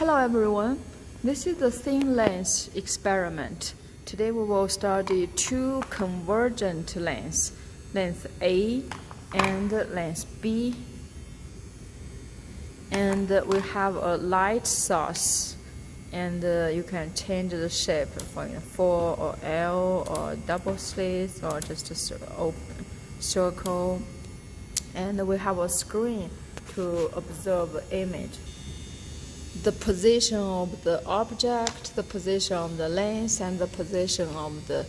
Hello everyone, this is the thin lens experiment. Today we will study two convergent lenses, length A and length B. And we have a light source, and you can change the shape for 4 or L or double slit or just a open circle. And we have a screen to observe the image. The position of the object, the position of the lens, and the position of the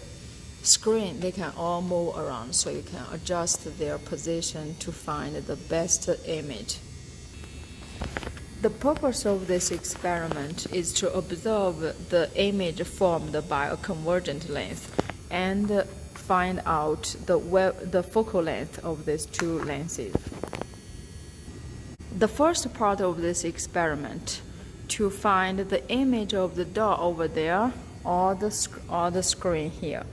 screen, they can all move around, so you can adjust their position to find the best image. The purpose of this experiment is to observe the image formed by a convergent lens and find out the focal length of these two lenses. The first part of this experiment, to find the image of the dot over there or the screen here.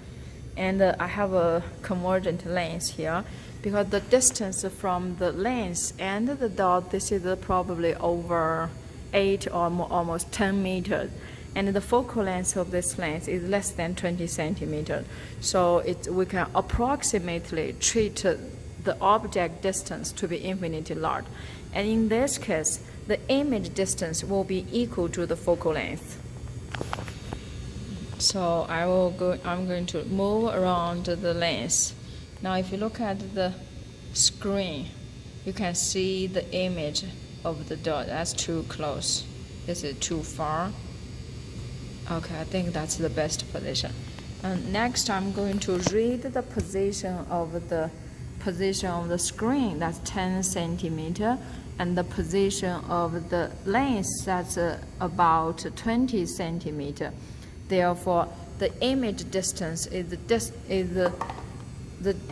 And I have a convergent lens here because the distance from the lens and the dot, this is probably over 8 or almost 10 meters. And the focal length of this lens is less than 20 centimeters. So we can approximately treat the object distance to be infinitely large. And in this case, the image distance will be equal to the focal length. So I'm going to move around the lens. Now if you look at the screen, you can see the image of the dot. That's too close. This is too far. Okay, I think that's the best position. And next I'm going to read the position of the screen, that's 10 centimeters, and the position of the lens, that's about 20 centimeters. Therefore, the image distance is the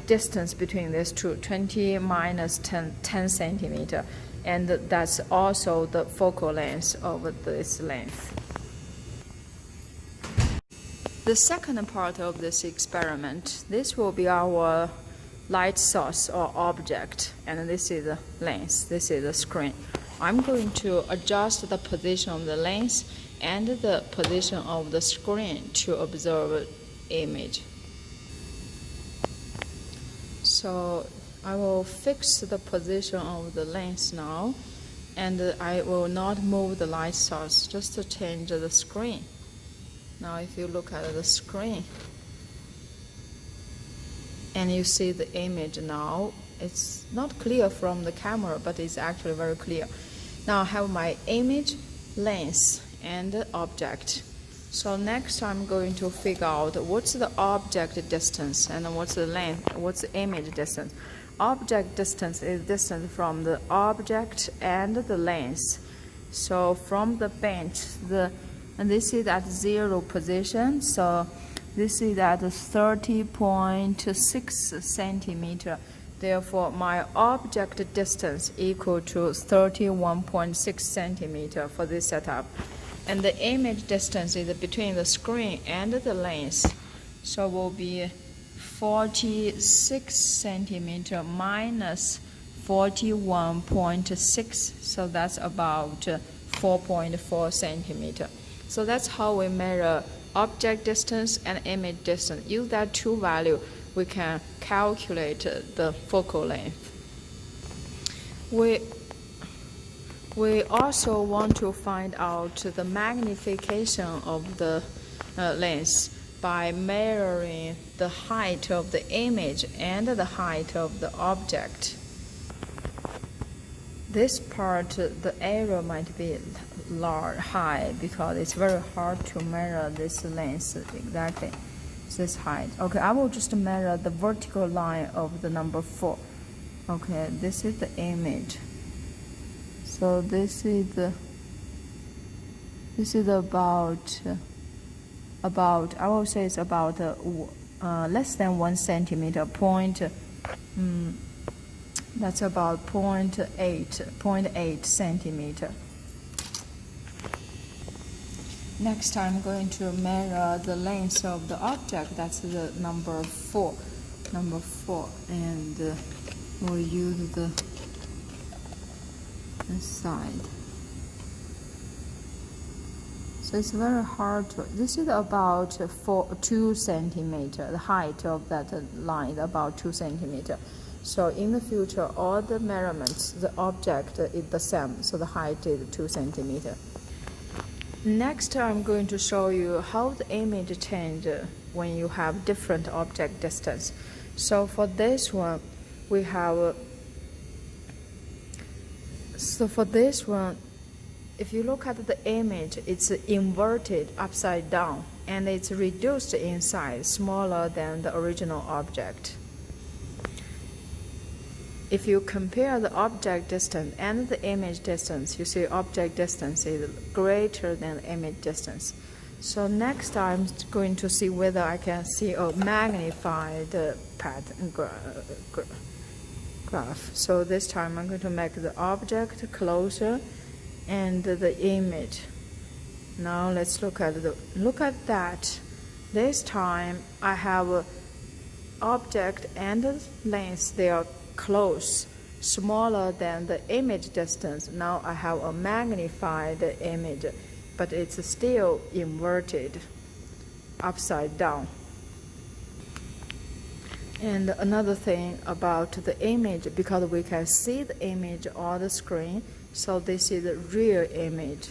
distance between these two, 20 minus 10 centimeters, and that's also the focal length of this length. The second part of this experiment, this will be our light source or object, and this is the lens, this is the screen. I'm going to adjust the position of the lens and the position of the screen to observe image. So I will fix the position of the lens now, and I will not move the light source, just to change the screen. Now if you look at the screen and you see the image now, it's not clear from the camera, but it's actually very clear. Now I have my image, lens, and object. So next I'm going to figure out what's the object distance and what's the length, what's the image distance. Object distance is distance from the object and the lens. So from the bench, and this is at 0 position, so this is at 30.6 centimeters. Therefore, my object distance equal to 31.6 centimeters for this setup. And the image distance is between the screen and the lens. So will be 46 centimeters minus 41.6. So that's about 4.4 centimeters. So that's how we measure object distance and image distance. Use that two values, we can calculate the focal length. We also want to find out the magnification of the lens by measuring the height of the image and the height of the object. This part, the error might be high because it's very hard to measure this lens exactly, this height. Okay, I will just measure the vertical line of the number 4. Okay, this is the image. So this is about I will say it's about less than 1 centimeter. That's about 0.8 centimeter. Next, I'm going to measure the length of the object. That's the number 4, and we'll use the side. So it's very hard to, this is about 2 centimeter, the height of that line is about 2 centimeter. So in the future, all the measurements, the object is the same, so the height is 2 centimeter. Next, I'm going to show you how the image change when you have different object distance. So for this one, we have, if you look at the image, it's inverted upside down and it's reduced in size, smaller than the original object. If you compare the object distance and the image distance, you see object distance is greater than the image distance. So next I'm going to see whether I can see a magnified pattern graph. So this time I'm going to make the object closer and the image. Now let's look at that. This time I have object and length, they are close, smaller than the image distance. Now I have a magnified image, but it's still inverted upside down. And another thing about the image, because we can see the image on the screen, so this is the real image.